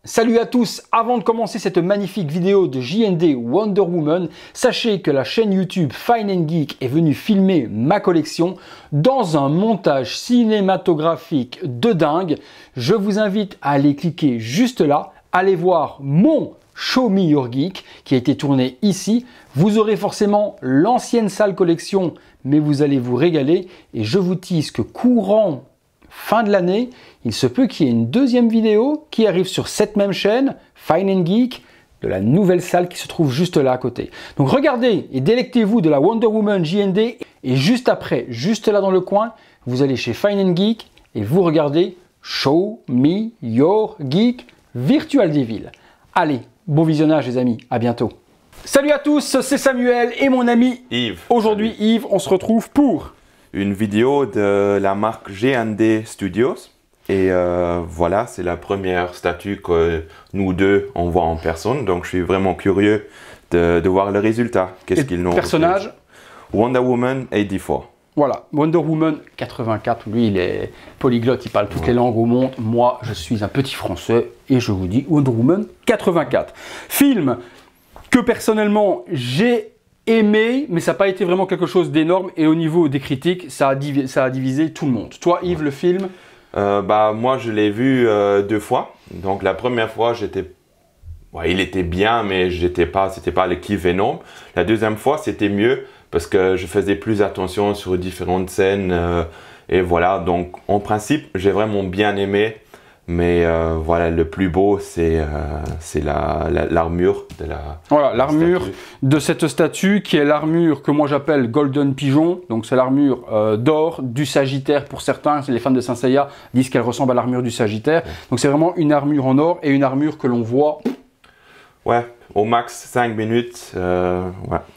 Salut à tous, avant de commencer cette magnifique vidéo de JND Wonder Woman, sachez que la chaîne YouTube Fine & Geek est venue filmer ma collection dans un montage cinématographique de dingue. Je vous invite à aller cliquer juste là, aller voir mon Show Me Your Geek qui a été tourné ici. Vous aurez forcément l'ancienne sale collection, mais vous allez vous régaler et je vous tease que courant fin de l'année, il se peut qu'il y ait une deuxième vidéo qui arrive sur cette même chaîne, Fine & Geek, de la nouvelle salle qui se trouve juste là à côté. Donc regardez et délectez-vous de la Wonder Woman JND et juste après, juste là dans le coin, vous allez chez Fine & Geek et vous regardez Show Me Your Geek Virtual Devil. Allez, bon visionnage les amis, à bientôt. Salut à tous, c'est Samuel et mon ami Yves. Aujourd'hui Yves, on se retrouve pour une vidéo de la marque JND Studios. Et voilà, c'est la première statue que nous deux on voit en personne. Donc je suis vraiment curieux de voir le résultat. Qu'est-ce qu'ils nous personnage Wonder Woman 84. Voilà, Wonder Woman 84, lui il est polyglotte, il parle toutes les langues au monde. Moi je suis un petit français et je vous dis Wonder Woman 84. Film que personnellement j'ai aimé, mais ça n'a pas été vraiment quelque chose d'énorme. Et au niveau des critiques, ça a divisé tout le monde. Toi Yves, le film moi je l'ai vu deux fois. Donc la première fois il était bien, mais c'était pas le kiff énorme. La deuxième fois c'était mieux parce que je faisais plus attention sur différentes scènes et voilà. Donc en principe j'ai vraiment bien aimé. Mais voilà, le plus beau, c'est l'armure de la Voilà, l'armure de cette statue qui est l'armure que moi j'appelle Golden Pigeon. Donc c'est l'armure d'or du Sagittaire pour certains. Les fans de Saint Seiya disent qu'elle ressemble à l'armure du Sagittaire. Ouais. Donc c'est vraiment une armure en or et une armure que l'on voit. Ouais, au max 5 minutes, ouais,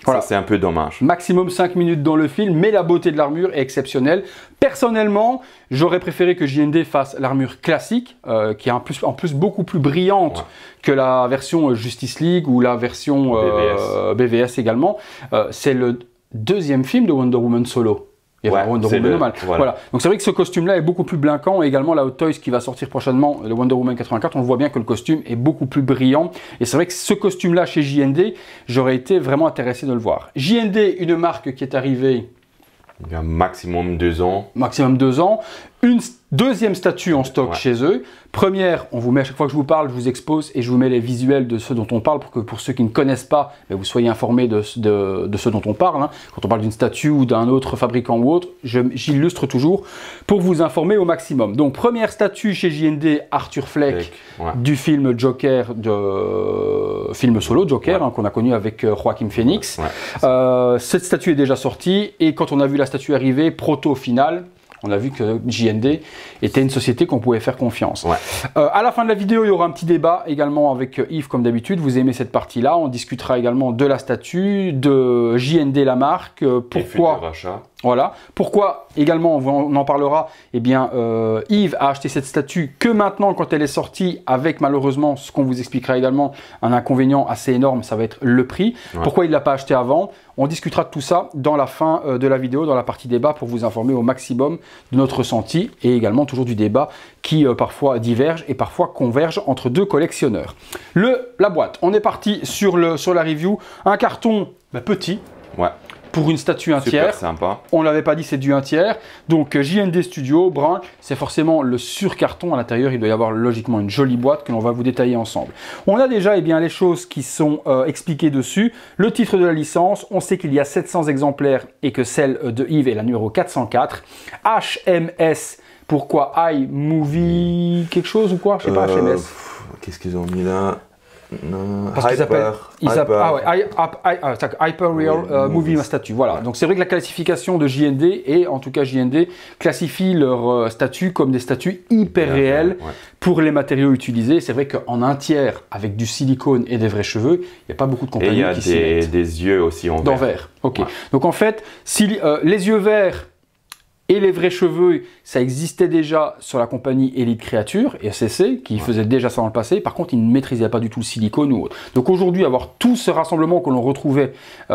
voilà. Ça c'est un peu dommage. Maximum 5 minutes dans le film, mais la beauté de l'armure est exceptionnelle. Personnellement, j'aurais préféré que JND fasse l'armure classique, qui est en plus beaucoup plus brillante que la version Justice League ou la version BVS également. C'est le deuxième film de Wonder Woman solo. Et Wonder Woman normal. Voilà. Donc c'est vrai que ce costume-là est beaucoup plus blinquant. Et également la Hot Toys qui va sortir prochainement, le Wonder Woman 84, on voit bien que le costume est beaucoup plus brillant. Et c'est vrai que ce costume-là chez JND, j'aurais été vraiment intéressé de le voir. JND, une marque qui est arrivée il y a maximum 2 ans. Maximum 2 ans. Une deuxième statue en stock chez eux. Première, on vous met à chaque fois que je vous parle, je vous expose et je vous mets les visuels de ce dont on parle pour que pour ceux qui ne connaissent pas, vous soyez informés de ce dont on parle. Hein. Quand on parle d'une statue ou d'un autre fabricant ou autre, j'illustre toujours pour vous informer au maximum. Donc première statue chez JND, Arthur Fleck du film Joker, film solo Joker qu'on a connu avec Joaquin Phoenix. Cette statue est déjà sortie et quand on a vu la statue arriver, proto final, on a vu que JND était une société qu'on pouvait faire confiance. À la fin de la vidéo, il y aura un petit débat également avec Yves comme d'habitude. Vous aimez cette partie-là. On discutera également de la statue, de JND la marque. Pourquoi voilà. Pourquoi également, on en parlera, eh bien, Yves a acheté cette statue que maintenant quand elle est sortie avec malheureusement, ce qu'on vous expliquera également, un inconvénient assez énorme, ça va être le prix. Pourquoi il ne l'a pas acheté avant? On discutera de tout ça dans la fin de la vidéo, dans la partie débat pour vous informer au maximum de notre ressenti et également toujours du débat qui parfois diverge et parfois converge entre deux collectionneurs. La boîte, on est parti sur la review. Un carton petit. Pour une statue 1 tiers. Super sympa. On ne l'avait pas dit, c'est du 1 tiers. Donc JND Studio, brun, c'est forcément le surcarton. À l'intérieur, il doit y avoir logiquement une jolie boîte que l'on va vous détailler ensemble. On a déjà les choses qui sont expliquées dessus. Le titre de la licence, on sait qu'il y a 700 exemplaires et que celle de Yves est la numéro 404. HMS, pourquoi iMovie quelque chose ou quoi? Je sais pas, HMS. Qu'est-ce qu'ils ont mis là? Parce qu'ils s'appellent Hyper Real Movie Statue. Voilà. Donc c'est vrai que la classification de JND et en tout cas JND classifie leurs statues comme des statues hyper réelles pour les matériaux utilisés. C'est vrai qu'en 1 tiers avec du silicone et des vrais cheveux, il n'y a pas beaucoup de compagnies qui s'y mettent. Et il y a des yeux aussi en verre. Ok. Donc en fait, si les yeux verts et les vrais cheveux, ça existait déjà sur la compagnie Elite Creature, SCC, qui faisait déjà ça dans le passé. Par contre, ils ne maîtrisaient pas du tout le silicone ou autre. Donc aujourd'hui, avoir tout ce rassemblement que l'on retrouvait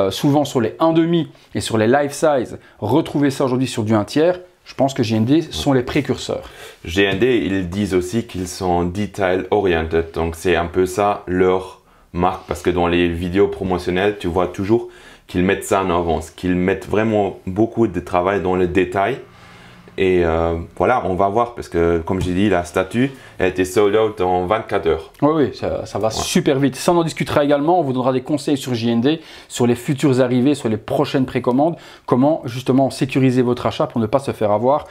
souvent sur les 1,5 et sur les life size, retrouver ça aujourd'hui sur du 1 tiers, Je pense que JND sont les précurseurs. JND, ils disent aussi qu'ils sont detail oriented, donc c'est un peu ça leur marque, parce que dans les vidéos promotionnelles, tu vois toujours qu'ils mettent ça en avance, qu'ils mettent vraiment beaucoup de travail dans le détail. Et voilà, on va voir, parce que comme j'ai dit, la statue a été sold out en 24 heures. Oui, ça va super vite. Ça, on en discutera également. On vous donnera des conseils sur JND, sur les futures arrivées, sur les prochaines précommandes, comment justement sécuriser votre achat pour ne pas se faire avoir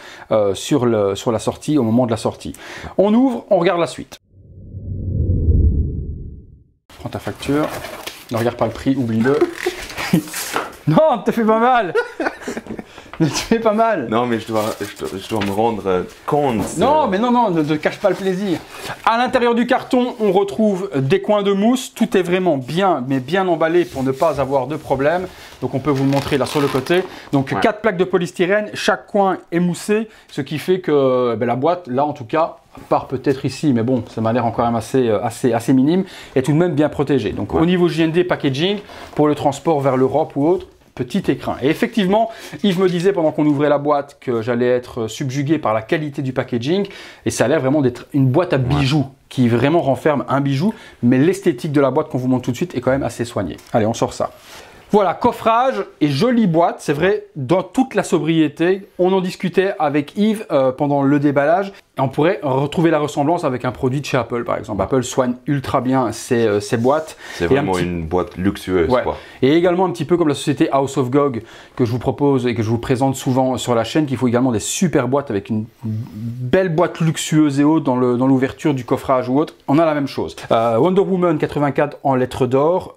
sur la sortie, au moment de la sortie. On ouvre, on regarde la suite. Prends ta facture. Ne regarde pas le prix, oublie-le. Non, te fais pas mal. Ne te fais pas mal. Non, mais je dois me rendre compte. Non, mais non, ne cache pas le plaisir. À l'intérieur du carton, on retrouve des coins de mousse. Tout est vraiment bien, mais bien emballé pour ne pas avoir de problème. Donc, on peut vous le montrer là sur le côté. Donc, 4 plaques de polystyrène. Chaque coin est moussé, ce qui fait que la boîte, là en tout cas, part peut-être ici, mais bon, ça m'a l'air encore même assez minime, est tout de même bien protégée. Donc, au niveau JND packaging, pour le transport vers l'Europe ou autre, petit écrin. Et effectivement, Yves me disait pendant qu'on ouvrait la boîte que j'allais être subjugué par la qualité du packaging, et ça a l'air vraiment d'être une boîte à bijoux qui vraiment renferme un bijou, mais l'esthétique de la boîte qu'on vous montre tout de suite est quand même assez soignée. Allez, on sort ça. Voilà, coffrage et jolie boîte, c'est vrai, dans toute la sobriété. On en discutait avec Yves pendant le déballage. Et on pourrait retrouver la ressemblance avec un produit de chez Apple, par exemple. Apple soigne ultra bien ses boîtes. C'est vraiment une boîte luxueuse, quoi. Et également un petit peu comme la société House of GOG que je vous propose et que je vous présente souvent sur la chaîne, qu'il faut également des super boîtes avec une belle boîte luxueuse et haute dans l'ouverture du coffrage ou autre. On a la même chose. Wonder Woman 84 en lettres d'or,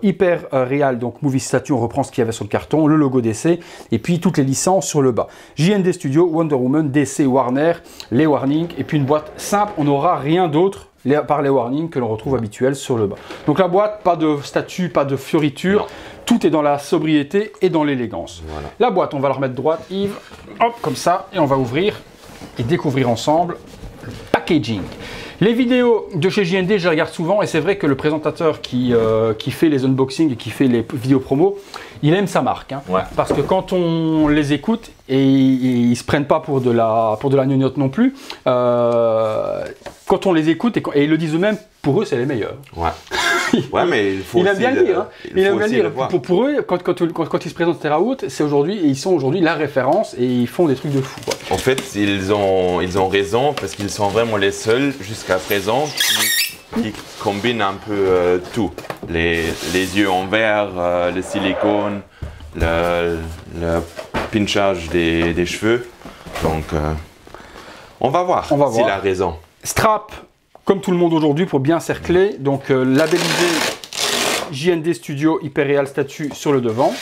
Hyper Real, donc Movie Statue, on reprend ce qu'il y avait sur le carton, le logo DC, et puis toutes les licences sur le bas. JND Studio, Wonder Woman, DC, Warner, les warnings, et puis une boîte simple, on n'aura rien d'autre par les warnings que l'on retrouve habituels sur le bas. Donc la boîte, pas de statue, pas de fioriture, tout est dans la sobriété et dans l'élégance. Voilà. La boîte, on va la remettre droite, Yves, hop, comme ça, et on va ouvrir et découvrir ensemble le packaging. Les vidéos de chez JND, je les regarde souvent et c'est vrai que le présentateur qui fait les unboxings et qui fait les vidéos promo, il aime sa marque. Hein, parce que quand on les écoute, et ils ne se prennent pas pour de la gnognotte non plus, quand on les écoute, et ils le disent eux-mêmes, pour eux, c'est les meilleurs. Ouais, mais il faut il aime bien le dire. Hein. Il aime bien le dire. Pour eux, quand ils se présentent Terra Haute, ils sont aujourd'hui la référence et ils font des trucs de fou. Quoi. En fait, ils ont raison parce qu'ils sont vraiment les seuls jusqu'à présent qui combinent un peu tout. Les yeux en verre, le silicone, le pinchage des cheveux. Donc, on va voir s'il a raison. Strap. Comme tout le monde aujourd'hui pour bien cercler, donc labellisé JND Studio Hyper Real Statue sur le devant.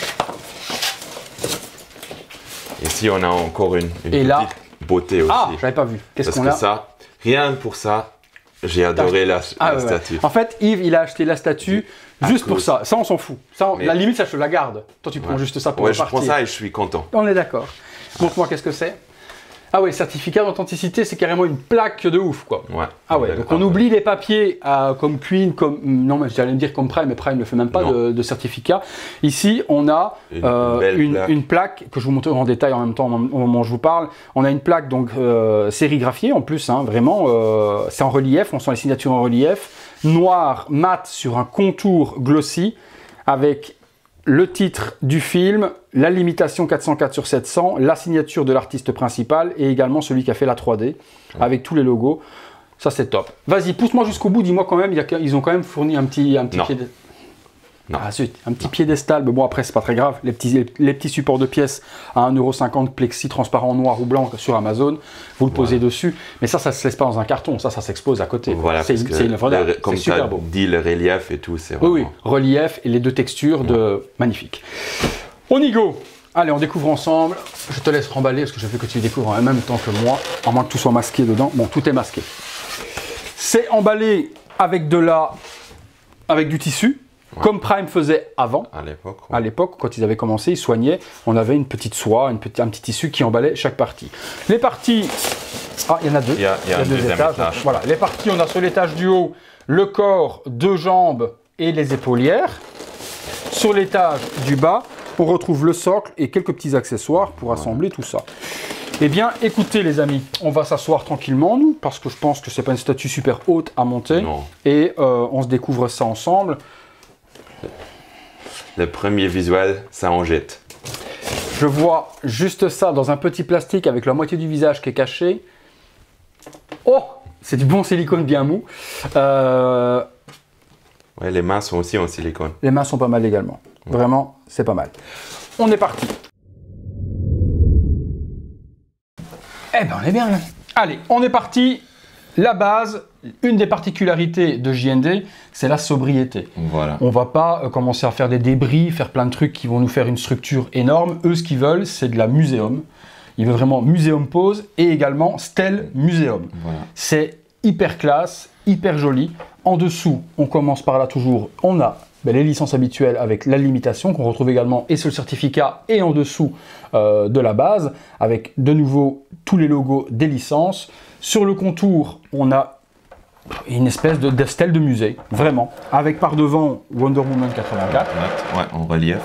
Ici on a encore une petite beauté aussi. Ah, j'avais pas vu. Qu'est-ce qu'on a? Ça, rien pour ça, j'ai adoré la statue. En fait, Yves, il a acheté la statue juste pour ça. Ça, on s'en fout. Ça, la limite, ça, je te la garde. Toi, tu prends juste ça pour repartir. Je prends ça et je suis content. On est d'accord. Montre-moi qu'est-ce que c'est. Ah ouais, certificat d'authenticité, c'est carrément une plaque de ouf, quoi. Ah ouais, donc on oublie les papiers comme Queen, non, mais j'allais me dire comme Prime, mais Prime ne fait même pas de certificat. Ici, on a une plaque que je vous montre en détail en même temps au moment où je vous parle. On a une plaque donc sérigraphiée en plus, hein, vraiment, c'est en relief, on sent les signatures en relief, noir, mat sur un contour glossy, avec le titre du film, la limitation 404/700, la signature de l'artiste principal et également celui qui a fait la 3D avec tous les logos. Ça, c'est top. Vas-y, pousse-moi jusqu'au bout. Dis-moi quand même, ils ont quand même fourni un petit pied. Ah zut, un petit piédestal. Mais bon, après, c'est pas très grave. Les petits supports de pièces à 1,50 € plexi transparent noir ou blanc sur Amazon. Vous le posez dessus. Mais ça se laisse pas dans un carton. Ça s'expose à côté. Voilà, c'est une œuvre d'art. Comme tu as dit, le relief et tout, c'est vraiment... Oui, relief et les deux textures magnifiques. On y go. Allez, on découvre ensemble. Je te laisse remballer parce que je veux que tu découvres en même temps que moi. À moins que tout soit masqué dedans. Bon, tout est masqué. C'est emballé avec du tissu. Comme Prime faisait avant, à l'époque, quand ils avaient commencé, ils soignaient, on avait une petite soie, un petit tissu qui emballait chaque partie. Les parties, il y en a deux, il y a deux étages. Voilà, les parties, on a sur l'étage du haut, le corps, deux jambes et les épaulières. Sur l'étage du bas, on retrouve le socle et quelques petits accessoires pour assembler tout ça. Eh bien, écoutez les amis, on va s'asseoir tranquillement, nous, parce que je pense que c'est pas une statue super haute à monter. Non. Et on se découvre ça ensemble. Le premier visuel, ça en jette. Je vois juste ça dans un petit plastique avec la moitié du visage qui est caché. Oh, c'est du bon silicone bien mou. Ouais, les mains sont aussi en silicone. Les mains sont pas mal également. Vraiment, c'est pas mal. On est parti. Eh ben, on est bien là. Allez, on est parti. La base, une des particularités de JND, c'est la sobriété. Voilà. On va pas commencer à faire des débris, faire plein de trucs qui vont nous faire une structure énorme. Eux, ce qu'ils veulent, c'est de la muséum. Ils veulent vraiment muséum pose et également stèle muséum. Voilà. C'est hyper classe, hyper joli. En dessous, on commence par là toujours. On a les licences habituelles avec la limitation qu'on retrouve également et sur le certificat et en dessous de la base avec de nouveau tous les logos des licences. Sur le contour, on a une espèce de stèle de musée, vraiment, avec par devant Wonder Woman 84. Ouais, en relief.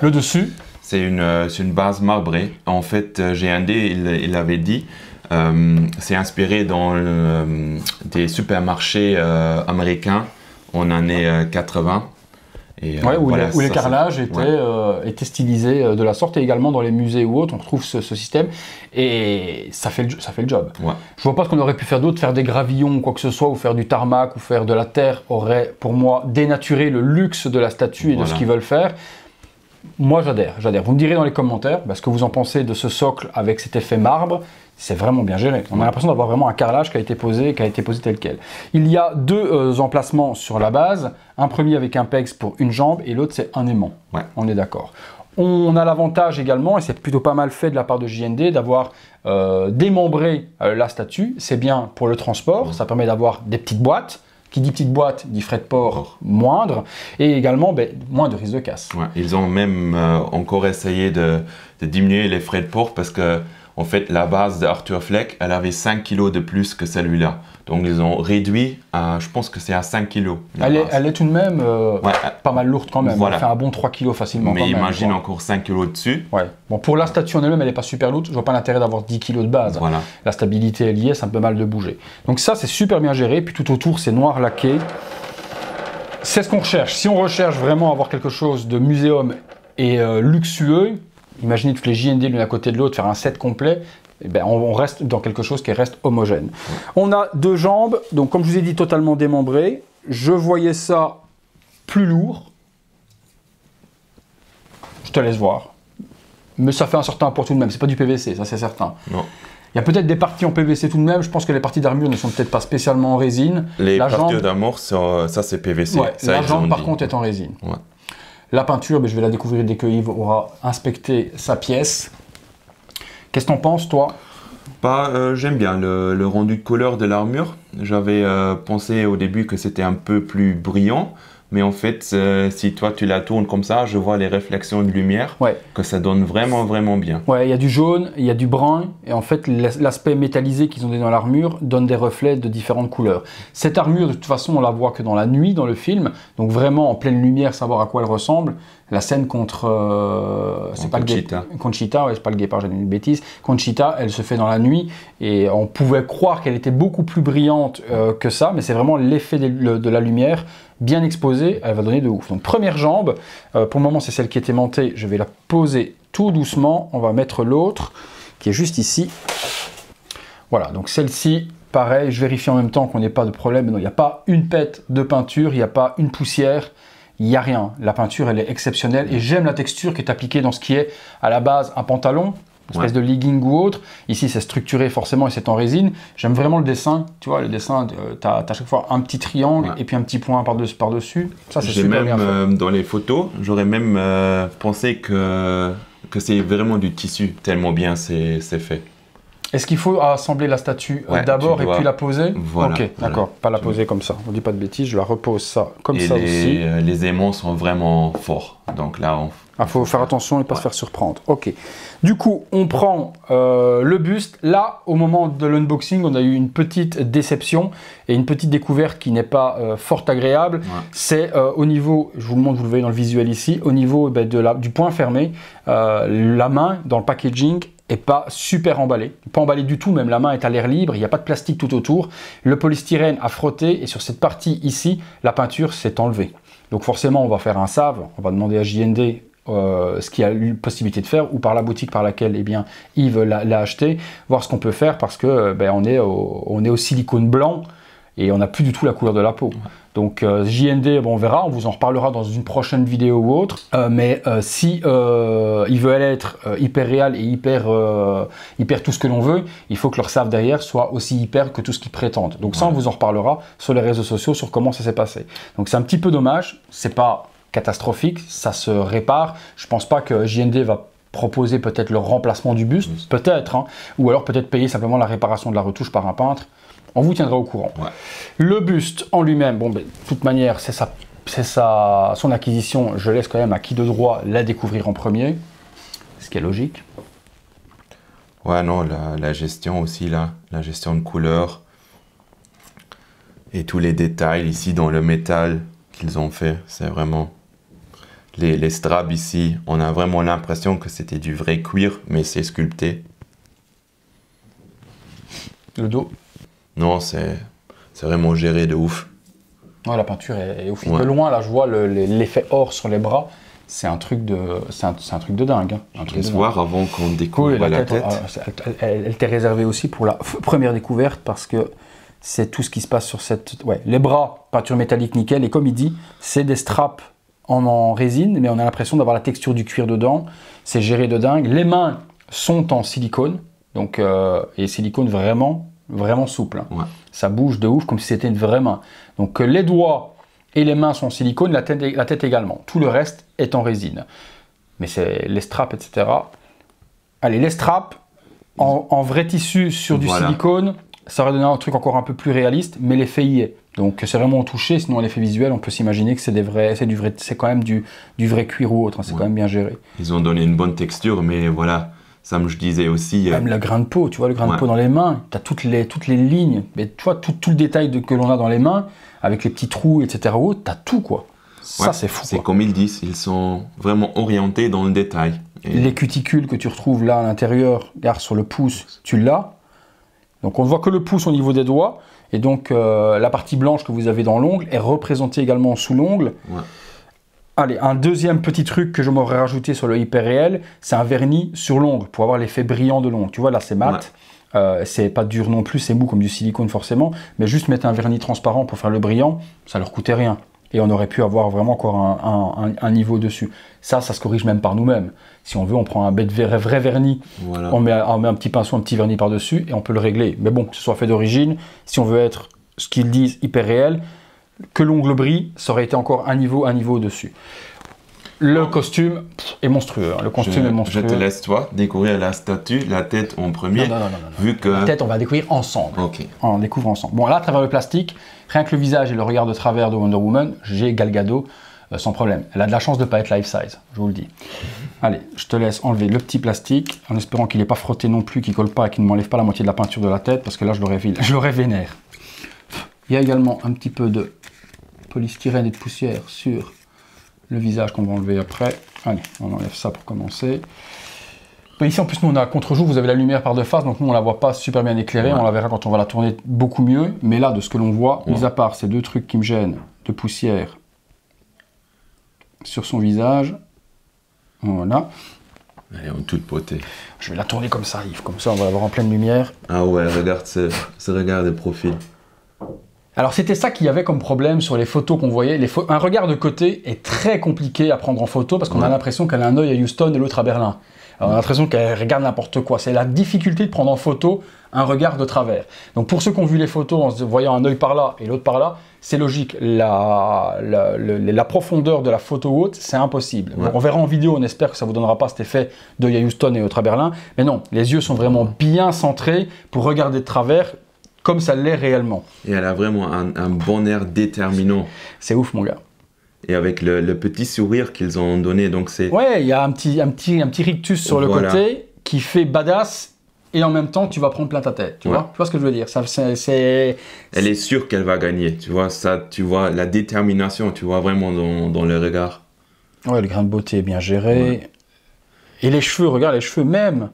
Le dessus. C'est une base marbrée. En fait, G1D, il avait dit, c'est inspiré dans des supermarchés américains en années 80. Et, ouais, où les carrelages étaient stylisés de la sorte et également dans les musées ou autres, on retrouve ce système et ça fait le job. Ouais. Je vois pas ce qu'on aurait pu faire d'autre, faire des gravillons ou quoi que ce soit, ou faire du tarmac ou faire de la terre aurait pour moi dénaturé le luxe de la statue et de ce qu'ils veulent faire. Moi j'adhère. Vous me direz dans les commentaires ce que vous en pensez de ce socle avec cet effet marbre. C'est vraiment bien géré. On a l'impression d'avoir vraiment un carrelage qui a été posé tel quel. Il y a deux emplacements sur la base. Un premier avec un pegs pour une jambe et l'autre c'est un aimant. Ouais. On est d'accord. On a l'avantage également, et c'est plutôt pas mal fait de la part de JND, d'avoir démembré la statue. C'est bien pour le transport. Ça permet d'avoir des petites boîtes. Qui dit petite boîte, dit frais de port moindre, et également moins de risque de casse. Ouais, ils ont même encore essayé de diminuer les frais de port parce que en fait, la base de Arthur Fleck, elle avait 5 kg de plus que celle-là. Donc, ils ont réduit à, je pense que c'est à 5 kg. Elle est tout de même pas mal lourde quand même. Voilà. Elle fait un bon 3 kg facilement. Mais imagine encore 5 kg dessus. Ouais. Bon, pour la statue en elle-même, elle n'est pas super lourde. Je vois pas l'intérêt d'avoir 10 kg de base. Voilà. La stabilité est liée, c'est un peu mal de bouger. Donc ça, c'est super bien géré. Puis tout autour, c'est noir laqué. C'est ce qu'on recherche. Si on recherche vraiment avoir quelque chose de muséum et luxueux, imaginez toutes les JND l'une à côté de l'autre, faire un set complet, on reste dans quelque chose qui reste homogène. On a deux jambes, donc comme je vous ai dit, totalement démembrées. Je voyais ça plus lourd. Je te laisse voir. Mais ça fait un certain poids tout de même, c'est pas du PVC, ça c'est certain. Non. Il y a peut-être des parties en PVC tout de même, je pense que les parties d'armure ne sont peut-être pas spécialement en résine. Les parties d'armure, ça c'est PVC. Ouais, ça, la jambe par contre est en résine. Ouais. La peinture, je vais la découvrir dès que Yves aura inspecté sa pièce. Qu'est-ce que t'en penses, toi? J'aime bien le rendu de couleur de l'armure. J'avais pensé au début que c'était un peu plus brillant. Mais en fait, si toi tu la tournes comme ça, je vois les réflexions de lumière, que ça donne vraiment, vraiment bien. Ouais, il y a du jaune, il y a du brun, et en fait, l'aspect métallisé qu'ils ont donné dans l'armure donne des reflets de différentes couleurs. Cette armure, de toute façon, on la voit que dans la nuit, dans le film, donc vraiment en pleine lumière, savoir à quoi elle ressemble. La scène contre c'est pas Conchita. Conchita, ouais, c'est pas le guépard, j'ai dit une bêtise. Conchita, elle se fait dans la nuit, et on pouvait croire qu'elle était beaucoup plus brillante que ça, mais c'est vraiment l'effet de la lumière. Bien exposée, elle va donner de ouf. Donc première jambe, pour le moment c'est celle qui est aimantée, je vais la poser tout doucement, on va mettre l'autre qui est juste ici. Voilà, donc celle-ci, pareil, je vérifie en même temps qu'on n'ait pas de problème. Il n'y a pas une pète de peinture, il n'y a pas une poussière, il n'y a rien. La peinture elle est exceptionnelle et j'aime la texture qui est appliquée dans ce qui est à la base un pantalon. Une espèce de legging ou autre. Ici, c'est structuré forcément et c'est en résine. J'aime vraiment le dessin. Tu vois, le dessin, tu as à chaque fois un petit triangle et puis un petit point par-dessus. Ça, c'est super bien fait. Dans les photos, j'aurais même pensé que c'est vraiment du tissu, tellement bien c'est fait. Est-ce qu'il faut assembler la statue d'abord et puis la poser? Voilà. Ok, d'accord. Pas la poser comme ça. On ne dit pas de bêtises. Je la repose ça comme ça aussi. Les aimants sont vraiment forts. Donc là, faut faire attention et pas se faire surprendre. Ok. Du coup, on prend le buste. Là, au moment de l'unboxing, on a eu une petite déception et une petite découverte qui n'est pas fort agréable. C'est au niveau, je vous le montre, vous le voyez dans le visuel ici, au niveau du point fermé, la main dans le packaging est pas super emballé, pas emballé du tout, même la main est à l'air libre, il n'y a pas de plastique tout autour. Le polystyrène a frotté et sur cette partie ici, la peinture s'est enlevée. Donc forcément, on va faire un save, on va demander à JND ce qu'il y a eu possibilité de faire, ou par la boutique par laquelle eh bien, Yves l'a acheté, voir ce qu'on peut faire parce que on est au silicone blanc et on n'a plus du tout la couleur de la peau. Donc JND, bon, on verra, on vous en reparlera dans une prochaine vidéo ou autre, mais si ils veulent être hyper réel et hyper tout ce que l'on veut, il faut que leur save derrière soit aussi hyper que tout ce qu'ils prétendent. Donc ça, on vous en reparlera sur les réseaux sociaux, sur comment ça s'est passé. Donc c'est un petit peu dommage, c'est pas catastrophique, ça se répare. Je pense pas que JND va proposer peut-être le remplacement du buste, peut-être, hein, ou alors peut-être payer simplement la réparation de la retouche par un peintre. On vous tiendra au courant. Ouais. Le buste en lui-même, bon, de toute manière, c'est son acquisition. Je laisse quand même à qui de droit la découvrir en premier, ce qui est logique. Ouais, non, la gestion aussi, là, la gestion de couleur et tous les détails ici dans le métal qu'ils ont fait, c'est vraiment... Les straps ici, on a vraiment l'impression que c'était du vrai cuir, mais c'est sculpté. Le dos. Non, c'est vraiment géré de ouf. Ouais, la peinture est ouf. De loin, là, je vois l'effet or sur les bras. C'est un truc de dingue. Hein. Je vais voir avant qu'on découvre la tête. Elle t'est réservée aussi pour la première découverte parce que c'est tout ce qui se passe sur cette... Ouais, les bras, peinture métallique nickel. Et comme il dit, c'est des straps en résine, mais on a l'impression d'avoir la texture du cuir dedans. C'est géré de dingue. Les mains sont en silicone. Donc, et silicone vraiment souple. Hein. Ouais. Ça bouge de ouf comme si c'était une vraie main. Donc les doigts et les mains sont en silicone, la tête également. Tout le reste est en résine. Mais c'est les straps, etc. Allez, les straps en vrai tissu sur du silicone, ça aurait donné un truc encore un peu plus réaliste, mais l'effet y est. Donc c'est vraiment touché, sinon l'effet visuel, on peut s'imaginer que c'est quand même du vrai cuir ou autre. Hein. C'est quand même bien géré. Ils ont donné une bonne texture, mais voilà. Ça, je disais aussi... Même le grain de peau, tu vois, le grain de peau dans les mains, tu as toutes les lignes, mais tu vois, tout le détail que l'on a dans les mains, avec les petits trous, etc. Tu as tout, quoi. Ça, c'est fou. C'est comme ils disent, ils sont vraiment orientés dans le détail. Et... Les cuticules que tu retrouves là à l'intérieur, regarde sur le pouce, tu l'as. Donc on ne voit que le pouce au niveau des doigts, et donc la partie blanche que vous avez dans l'ongle est représentée également sous l'ongle. Ouais. Allez, un deuxième petit truc que je m'aurais rajouté sur le hyper réel, c'est un vernis sur l'ongle pour avoir l'effet brillant de l'ongle. Tu vois, là, c'est mat. Ouais. C'est pas dur non plus, c'est mou comme du silicone forcément. Mais juste mettre un vernis transparent pour faire le brillant, ça leur coûtait rien. Et on aurait pu avoir vraiment encore un niveau dessus. Ça se corrige même par nous-mêmes. Si on veut, on prend un vrai vernis, voilà. on met un petit pinceau, un petit vernis par-dessus et on peut le régler. Mais bon, que ce soit fait d'origine, si on veut être, ce qu'ils disent, hyper réel, que l'ongle brille, ça aurait été encore un niveau dessus. Le costume est monstrueux. Hein. Le costume est monstrueux. Je te laisse toi découvrir la statue, la tête en premier. Non. Vu que... La tête, on va découvrir ensemble. Okay. On découvre ensemble. Bon, là, à travers le plastique, rien que le visage et le regard de travers de Wonder Woman, j'ai Gal Gadot sans problème. Elle a de la chance de ne pas être life size, je vous le dis. Allez, je te laisse enlever le petit plastique, en espérant qu'il n'est pas frotté non plus, qu'il ne colle pas et qu'il ne m'enlève pas la moitié de la peinture de la tête, parce que là, je l'aurais vénère. Il y a également un petit peu de polystyrène et de poussière sur le visage qu'on va enlever après. Allez, on enlève ça pour commencer. Mais ici, en plus, nous, on a contre-jour, vous avez la lumière par de face, donc nous, on la voit pas super bien éclairée. Ouais. On la verra quand on va la tourner beaucoup mieux. Mais là, de ce que l'on voit, mis à part ces deux trucs qui me gênent, de poussière sur son visage, voilà. Elle est en toute beauté. Je vais la tourner comme ça, Yves, comme ça, on va l'avoir en pleine lumière. Ah ouais, regarde ce regard de profil. Alors c'était ça qu'il y avait comme problème sur les photos qu'on voyait. Un regard de côté est très compliqué à prendre en photo parce qu'on a l'impression qu'elle a un œil à Houston et l'autre à Berlin. Alors, on a l'impression qu'elle regarde n'importe quoi. C'est la difficulté de prendre en photo un regard de travers. Donc pour ceux qui ont vu les photos en se voyant un œil par là et l'autre par là, c'est logique. La profondeur de la photo haute, c'est impossible. Ouais. On verra en vidéo, on espère que ça ne vous donnera pas cet effet d'œil à Houston et l'autre à Berlin. Mais non, les yeux sont vraiment bien centrés pour regarder de travers comme ça l'est réellement. Et elle a vraiment un bon air déterminant. C'est ouf, mon gars. Et avec le petit sourire qu'ils ont donné, donc c'est... Ouais, il y a un petit rictus sur le côté qui fait badass et en même temps, tu vas prendre plein ta tête. Tu vois ce que je veux dire? Elle est sûre qu'elle va gagner. Tu vois, ça, tu vois la détermination, tu vois vraiment dans le regard. Ouais, le grain de beauté est bien géré. Ouais. Et les cheveux, regarde les cheveux même.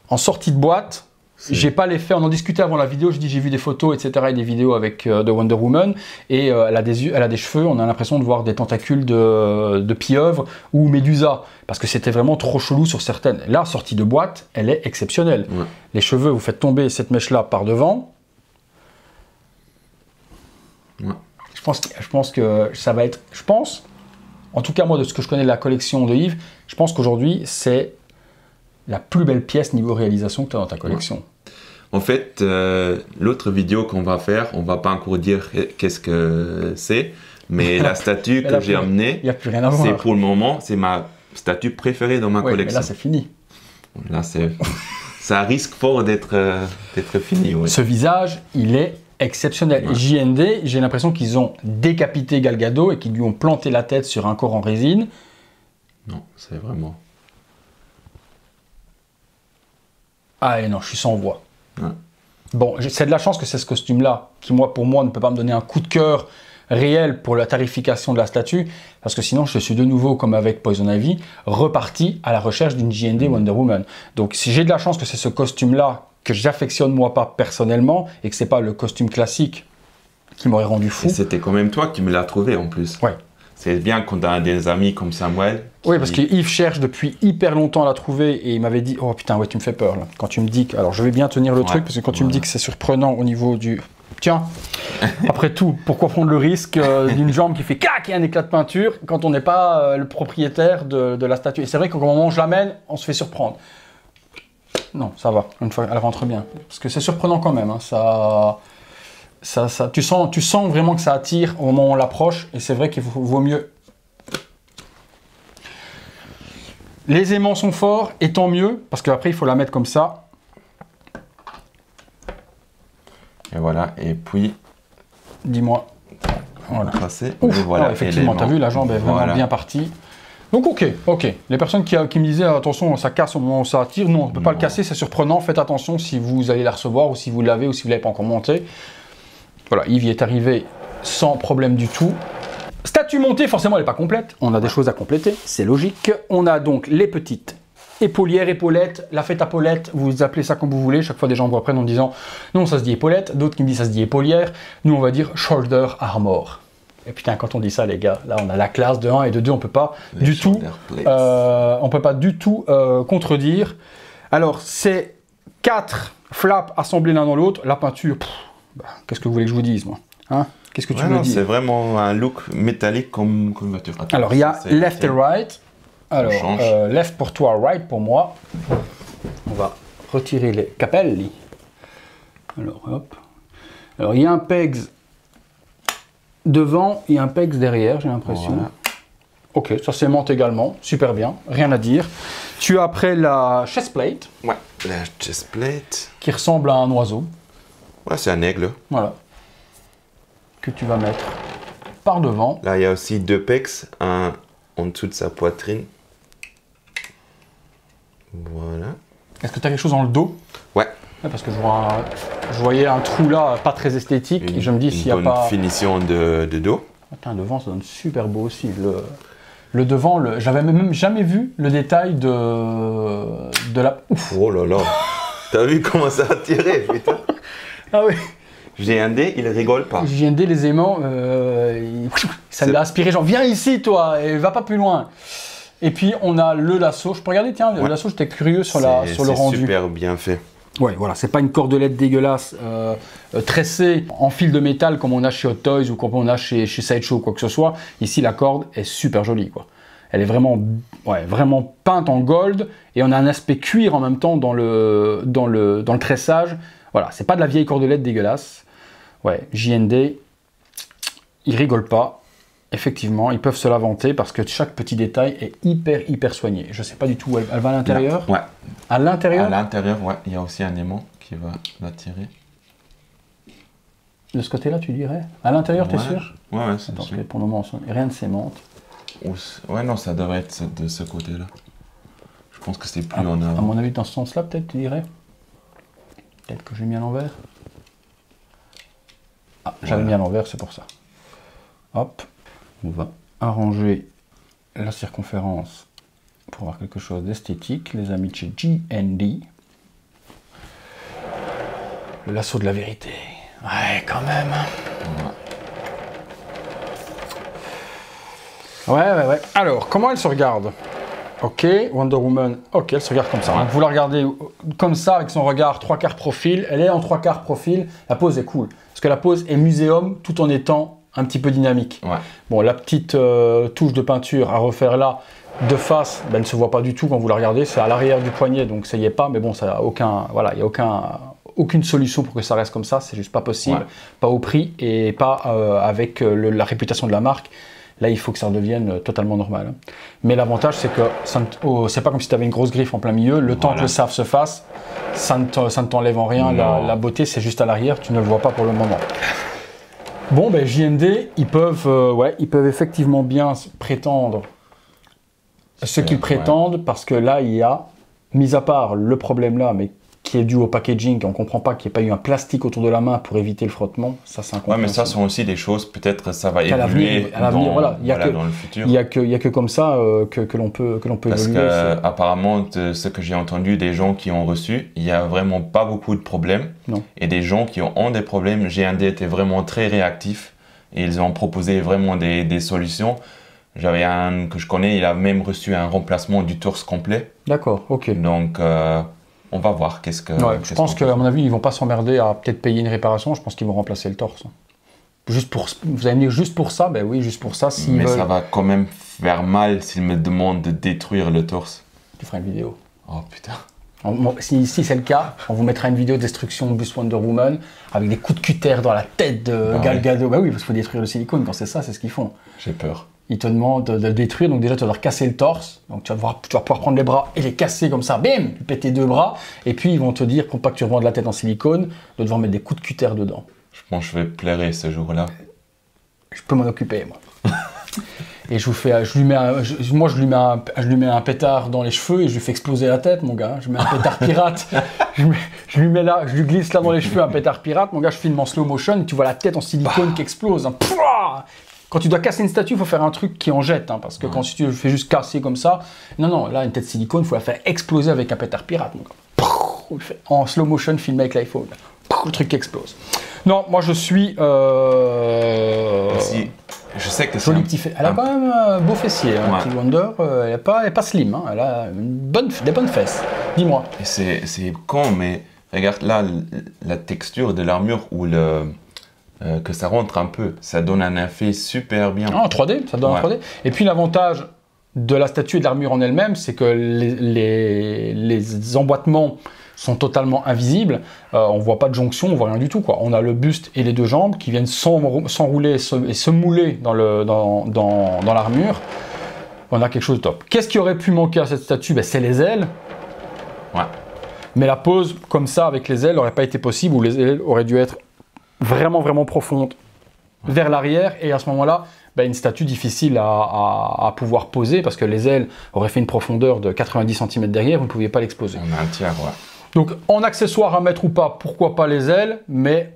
En sortie de boîte, j'ai pas l'effet, on en discutait avant la vidéo, je dis j'ai vu des photos, etc. et des vidéos avec de Wonder Woman, et elle a des cheveux, on a l'impression de voir des tentacules de pieuvre ou Médusa, parce que c'était vraiment trop chelou sur certaines. Là, sortie de boîte, elle est exceptionnelle. Ouais. Les cheveux, vous faites tomber cette mèche-là par devant. Ouais. Je pense que ça va être, en tout cas moi de ce que je connais de la collection de Yves, je pense qu'aujourd'hui c'est la plus belle pièce niveau réalisation que tu as dans ta collection. Ouais. En fait, l'autre vidéo qu'on va faire, on va pas encore dire qu'est-ce que c'est, mais la statue que j'ai amenée, c'est pour le moment, c'est ma statue préférée dans ma collection. Mais là, c'est fini. Là, ça risque fort d'être fini. Ouais. Ce visage, il est exceptionnel. Ouais. JND, j'ai l'impression qu'ils ont décapité Gal Gadot et qu'ils lui ont planté la tête sur un corps en résine. Non, c'est vraiment... Ah et non, je suis sans voix. Ouais. Bon, c'est de la chance que c'est ce costume-là qui, pour moi, ne peut pas me donner un coup de cœur réel pour la tarification de la statue, parce que sinon, je suis de nouveau, comme avec Poison Ivy, reparti à la recherche d'une JND Wonder Woman. Donc, si j'ai de la chance que c'est ce costume-là que j'affectionne moi pas personnellement, et que c'est pas le costume classique qui m'aurait rendu fou. Et c'était quand même toi qui me l'as trouvé en plus. Ouais. C'est bien quand tu as des amis comme Samuel. Oui, parce que Yves cherche depuis hyper longtemps à la trouver et il m'avait dit « Oh putain, ouais, tu me fais peur là. » Quand tu me dis que... Alors, je vais bien tenir le truc parce que quand tu me dis que c'est surprenant au niveau du... Tiens, après tout, pourquoi prendre le risque d'une jambe qui fait clac et un éclat de peinture quand on n'est pas le propriétaire de la statue. Et c'est vrai qu'au moment où je l'amène, on se fait surprendre. Non, ça va. Une fois, elle rentre bien. Parce que c'est surprenant quand même. Hein. Tu sens vraiment que ça attire au moment où on l'approche, et c'est vrai qu'il vaut mieux. Les aimants sont forts, et tant mieux, parce qu'après il faut la mettre comme ça. Et voilà, et puis... Dis-moi. Voilà. Voilà, effectivement, tu as vu, la jambe est vraiment bien partie. Donc ok. Les personnes qui me disaient attention, ça casse au moment où ça attire, non, on ne peut pas le casser, c'est surprenant, faites attention si vous allez la recevoir, ou si vous l'avez, ou si vous ne l'avez pas encore montée. Voilà, Yves y est arrivé sans problème du tout. Statue montée, forcément, elle n'est pas complète. On a des choses à compléter, c'est logique. On a donc les petites épaulières, épaulettes, la fête à Paulette, vous appelez ça comme vous voulez. Chaque fois, des gens vous reprennent en disant non, ça se dit épaulette, d'autres qui me disent ça se dit épaulière. Nous, on va dire shoulder armor. Et putain, quand on dit ça, les gars, là, on a la classe de 1 et de 2, on peut pas du tout, contredire. Alors, c'est 4 flaps assemblés l'un dans l'autre. La peinture, qu'est-ce que vous voulez que je vous dise, moi, hein? Qu'est-ce que tu veux dire? C'est vraiment un look métallique comme voiture. Alors, il y a left et right. Alors, left pour toi, right pour moi. On va retirer les capelli. Alors, hop. Alors, il y a un pegs devant et un pegs derrière, j'ai l'impression. Voilà. Ok, ça s'aimante également. Super bien, rien à dire. Tu as après la chest plate. Ouais, la chest plate. Qui ressemble à un oiseau. Ouais, c'est un aigle. Voilà. Que tu vas mettre par devant. Là, il y a aussi 2 pecs, un en dessous de sa poitrine. Voilà. Est-ce que tu as quelque chose dans le dos? Ouais. Parce que je voyais un trou là, pas très esthétique, et je me dis s'il n'y a pas... Une finition de dos. Attends, devant, ça donne super beau aussi. Le devant, j'avais même jamais vu le détail de la... Ouf. Oh là là. T'as vu comment ça a tiré, putain. Ah oui. JND, il rigole pas. JND, les aimants, ça l'a aspiré, genre viens ici toi, et va pas plus loin. Et puis on a le lasso, je peux regarder, tiens, le lasso, j'étais curieux sur le rendu. C'est super bien fait. Ouais, voilà, c'est pas une cordelette dégueulasse tressée en fil de métal comme on a chez Hot Toys ou comme on a chez Sideshow ou quoi que ce soit. Ici, la corde est super jolie, quoi. Elle est vraiment, vraiment peinte en gold et on a un aspect cuir en même temps dans le tressage. Voilà, c'est pas de la vieille cordelette dégueulasse. Ouais, JND, ils rigolent pas. Effectivement, ils peuvent se la vanter parce que chaque petit détail est hyper soigné. Je sais pas du tout où elle va à l'intérieur. Ouais. À l'intérieur? À l'intérieur, ouais. Il y a aussi un aimant qui va l'attirer. De ce côté-là, tu dirais? À l'intérieur, t'es sûr? Ouais, c'est sûr. Pour le moment, rien ne s'aimante. Ouais, non, ça devrait être de ce côté-là. Je pense que c'est plus en avant. À mon avis, dans ce sens-là, peut-être, tu dirais? Peut-être que j'ai mis à l'envers. Ah, j'avais mis à l'envers, c'est pour ça. Hop. On va arranger la circonférence pour avoir quelque chose d'esthétique, les amis de chez JND. Le lasso de la vérité. Ouais, quand même. Ouais. Alors, comment elle se regarde? Ok, Wonder Woman, ok, elle se regarde comme ça. Donc, vous la regardez comme ça, avec son regard 3/4 profil. Elle est en 3/4 profil. La pose est cool. Parce que la pose est muséum tout en étant un petit peu dynamique. Ouais. Bon, la petite touche de peinture à refaire là, de face, ben, elle ne se voit pas du tout quand vous la regardez. C'est à l'arrière du poignet, donc ça y est pas. Mais bon, ça a aucun, voilà, il n'y a aucune solution pour que ça reste comme ça. C'est juste pas possible. Pas au prix et pas avec la réputation de la marque. Là, il faut que ça redevienne totalement normal. Mais l'avantage, c'est que c'est pas comme si tu avais une grosse griffe en plein milieu. Le temps que le save se fasse, ça ne t'enlève en rien. La beauté, c'est juste à l'arrière. Tu ne le vois pas pour le moment. Bon, ben JND, ils peuvent effectivement bien prétendre ce qu'ils prétendent, parce que là, il y a, mis à part le problème là, mais qui est dû au packaging, on ne comprend pas qu'il n'y ait pas eu un plastique autour de la main pour éviter le frottement, ça c'est incompréhensible. Ouais, mais ça sont aussi des choses, peut-être ça va évoluer dans le futur. Il n'y a que comme ça que l'on peut Parce évoluer. Parce qu'apparemment, de ce que j'ai entendu des gens qui ont reçu, il n'y a vraiment pas beaucoup de problèmes. Non. Et des gens qui ont des problèmes, G1D était vraiment très réactif et ils ont proposé vraiment des solutions. J'avais un que je connais, il a même reçu un remplacement du torse complet. D'accord, ok. Donc, on va voir je pense qu'à mon avis, ils ne vont pas s'emmerder à peut-être payer une réparation. Je pense qu'ils vont remplacer le torse. Vous allez me dire juste pour ça? Ben oui, juste pour ça. Mais ça va quand même faire mal s'ils me demandent de détruire le torse. Tu feras une vidéo. Oh putain. Si c'est le cas, on vous mettra une vidéo de destruction de buste Wonder Woman avec des coups de cutter dans la tête de Gal Gadot. Bah oui, parce qu'il faut détruire le silicone. Quand c'est ça, c'est ce qu'ils font. J'ai peur. Ils te demandent de le détruire, donc déjà tu vas devoir casser le torse, donc tu vas pouvoir prendre les bras et les casser comme ça, bim, tu pètes tes deux bras, et puis ils vont te dire, pour pas que tu revendes la tête en silicone, de devoir mettre des coups de cutter dedans. Je pense que je vais pleurer ce jour-là. Je peux m'en occuper, moi. Et je lui mets un pétard dans les cheveux et je lui fais exploser la tête, mon gars. Je mets un pétard pirate, je lui glisse là dans les cheveux un pétard pirate, mon gars, je filme en slow motion, et tu vois la tête en silicone qui explose. Hein. Quand tu dois casser une statue, il faut faire un truc qui en jette, hein, parce que quand si tu fais juste casser comme ça, non, là, une tête silicone, il faut la faire exploser avec un pétard pirate. Donc, en slow motion, filmé avec l'iPhone. Le truc qui explose. Non, moi, je suis... Je sais que joli petit fait. Elle a quand même un beau fessier, hein, petit Wonder. Elle n'est pas slim, hein, elle a des bonnes fesses. Dis-moi. C'est con, mais regarde là, la texture de l'armure ou que ça rentre un peu, ça donne un effet super bien. En 3D, ça donne en 3D. Et puis l'avantage de la statue et de l'armure en elle-même, c'est que les emboîtements sont totalement invisibles. On ne voit pas de jonction, on ne voit rien du tout, quoi. On a le buste et les deux jambes qui viennent s'enrouler et se mouler dans l'armure. On a quelque chose de top. Qu'est-ce qui aurait pu manquer à cette statue? C'est les ailes. Ouais. Mais la pose comme ça avec les ailes n'aurait pas été possible, ou les ailes auraient dû être vraiment profonde vers l'arrière, et à ce moment-là, une statue difficile à pouvoir poser, parce que les ailes auraient fait une profondeur de 90 cm derrière, vous ne pouviez pas l'exposer. On a un tiers, ouais. Donc, en accessoire à mettre ou pas, pourquoi pas les ailes, mais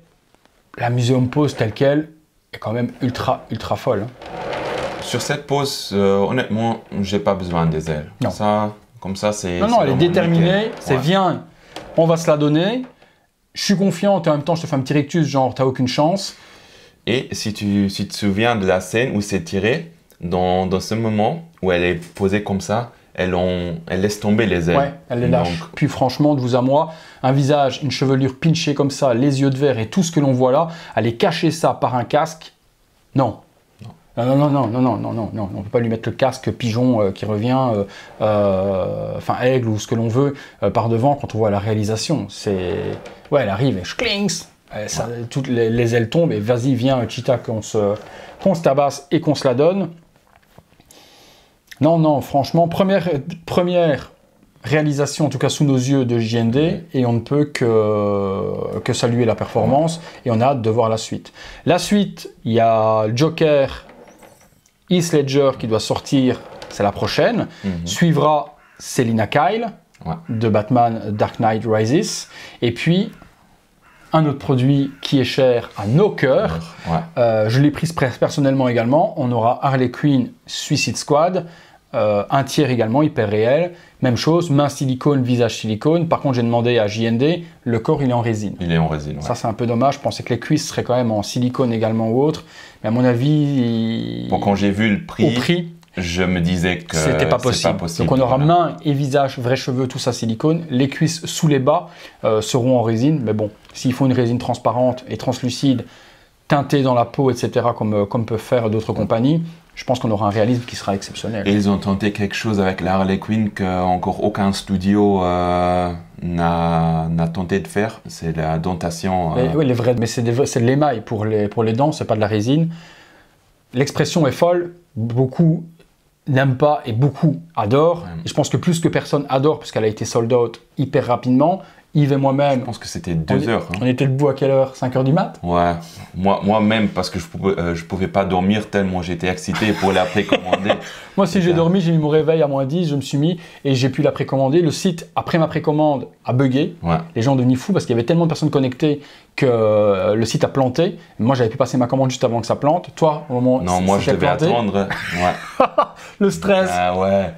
la Museum Pose telle qu'elle est quand même ultra folle. Hein. Sur cette pose, honnêtement, j'ai pas besoin des ailes. Non. Ça, comme ça, c'est... Non, elle est déterminée, c'est viens, on va se la donner. Je suis confiante et en même temps, je te fais un petit rictus, genre, t'as aucune chance. Et si tu te souviens de la scène où c'est tiré, dans ce moment où elle est posée comme ça, elle laisse tomber les ailes. Ouais, elle les lâche. Donc... Puis franchement, de vous à moi, un visage, une chevelure pinchée comme ça, les yeux de verre et tout ce que l'on voit là, aller cacher ça par un casque, non. Non, on ne peut pas lui mettre le casque pigeon qui revient, enfin aigle ou ce que l'on veut, par devant quand on voit la réalisation. Ouais, elle arrive et clings, toutes les ailes tombent et vas-y, viens, Cheetah, qu'on se tabasse et qu'on se la donne. Non, franchement, première réalisation, en tout cas sous nos yeux, de JND, et on ne peut que saluer la performance, et on a hâte de voir la suite. La suite, il y a Joker, Heath Ledger qui doit sortir, c'est la prochaine. Suivra Selina Kyle de Batman Dark Knight Rises. Et puis, un autre produit qui est cher à nos cœurs. Je l'ai pris personnellement également. On aura Harley Quinn Suicide Squad un tiers également, hyper réel. Même chose, main silicone, visage silicone. Par contre, j'ai demandé à JND, le corps, il est en résine. Il est en résine, ouais. Ça, c'est un peu dommage. Je pensais que les cuisses seraient quand même en silicone également ou autre. Mais à mon avis... Bon, quand j'ai vu le prix, je me disais que c'était pas possible. Donc, on aura main et visage, vrais cheveux, tout ça silicone. Les cuisses sous les bas seront en résine. Mais bon, s'il faut une résine transparente et translucide, teintée dans la peau, etc., comme peuvent faire d'autres compagnies, je pense qu'on aura un réalisme qui sera exceptionnel. Et ils ont tenté quelque chose avec la Harley Quinn qu'encore aucun studio n'a tenté de faire. C'est la dentation. Oui, les vrais, mais c'est de l'émail pour les dents, c'est pas de la résine. L'expression est folle. Beaucoup n'aiment pas et beaucoup adorent. Ouais. Et je pense que plus que personne adore parce qu'elle a été sold out hyper rapidement. Yves et moi-même. Je pense que c'était 2 heures. On était debout à quelle heure? 5 heures du mat? Ouais. Moi-même, parce que je pouvais pas dormir tellement j'étais excité pour la précommander. Moi, si j'ai dormi, j'ai mis mon réveil à -10, je me suis mis et j'ai pu la précommander. Le site, après ma précommande, a bugué. Ouais. Les gens devenaient fous parce qu'il y avait tellement de personnes connectées que le site a planté. Moi, j'avais pu passer ma commande juste avant que ça plante. Toi, au moment où non, moi, je devais attendre. Ouais. Le stress. Ah ouais.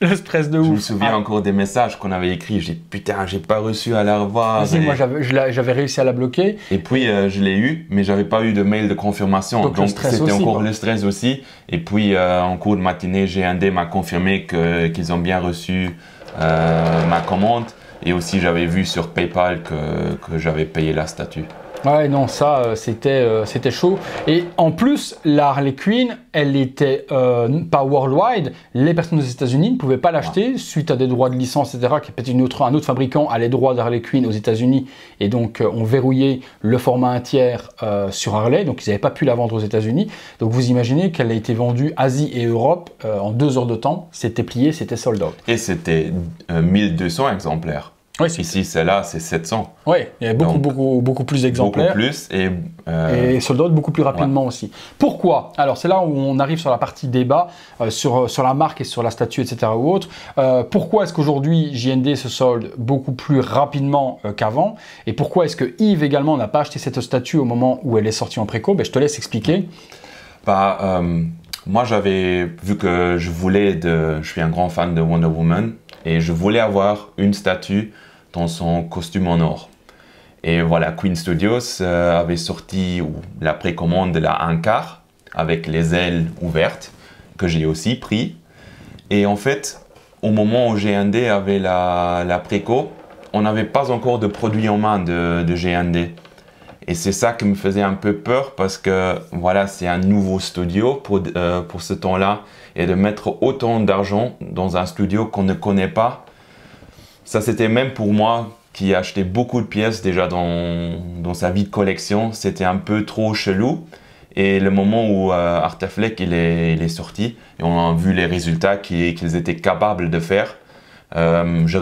Le stress de ouf. Je me souviens encore des messages qu'on avait écrits. J'ai dit putain, j'ai pas reçu à la revoir. Si, moi j'avais réussi à la bloquer. Et puis je l'ai eu, mais j'avais pas eu de mail de confirmation. Donc c'était encore le stress aussi. Et puis en cours de matinée, GND m'a confirmé qu'ils ont bien reçu ma commande. Et aussi j'avais vu sur PayPal que j'avais payé la statue. Ouais, non, ça, c'était chaud. Et en plus, la Harley Quinn, elle était pas worldwide. Les personnes aux États-Unis ne pouvaient pas l'acheter suite à des droits de licence, etc. Qui peut-être un autre fabricant a les droits d'Harley Quinn aux États-Unis et donc ont verrouillé le format 1 tiers sur Harley. Donc, ils n'avaient pas pu la vendre aux États-Unis. Donc, vous imaginez qu'elle a été vendue Asie et Europe en 2 heures de temps. C'était plié, c'était sold out. Et c'était 1200 exemplaires. Oui, ici, celle-là, c'est 700. Oui, il y a beaucoup plus d'exemplaires. Beaucoup plus. Et sold out beaucoup plus rapidement aussi. Pourquoi? Alors, c'est là où on arrive sur la partie débat, sur la marque et sur la statue, etc. ou autre. Pourquoi est-ce qu'aujourd'hui, JND se solde beaucoup plus rapidement qu'avant? Et pourquoi est-ce que Yves également n'a pas acheté cette statue au moment où elle est sortie en préco? Je te laisse expliquer. Moi, j'avais vu que je suis un grand fan de Wonder Woman et je voulais avoir une statue dans son costume en or. Et voilà, Queen Studios avait sorti la précommande de la 1/4 avec les ailes ouvertes que j'ai aussi pris. Et en fait, au moment où GND avait la préco, on n'avait pas encore de produit en main de GND. Et c'est ça qui me faisait un peu peur parce que voilà, c'est un nouveau studio pour ce temps-là. Et de mettre autant d'argent dans un studio qu'on ne connaît pas, ça c'était même pour moi qui achetait beaucoup de pièces déjà dans sa vie de collection, c'était un peu trop chelou. Et le moment où Arteflex il est sorti, et on a vu les résultats qu'ils étaient capables de faire, je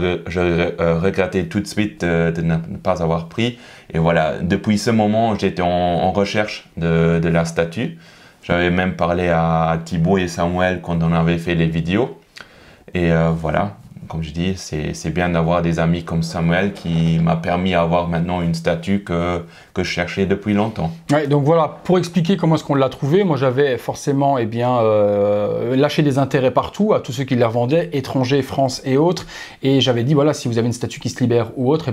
regrettais tout de suite de ne pas avoir pris. Et voilà, depuis ce moment, j'étais en recherche de la statue. J'avais même parlé à Thibaut et Samuel quand on avait fait les vidéos. Et voilà, comme je dis, c'est bien d'avoir des amis comme Samuel qui m'a permis d'avoir maintenant une statue que je cherchais depuis longtemps. Ouais, donc voilà, pour expliquer comment est-ce qu'on l'a trouvé, moi j'avais forcément lâché des intérêts partout à tous ceux qui les revendaient, étrangers, France et autres. Et j'avais dit, voilà, si vous avez une statue qui se libère ou autre,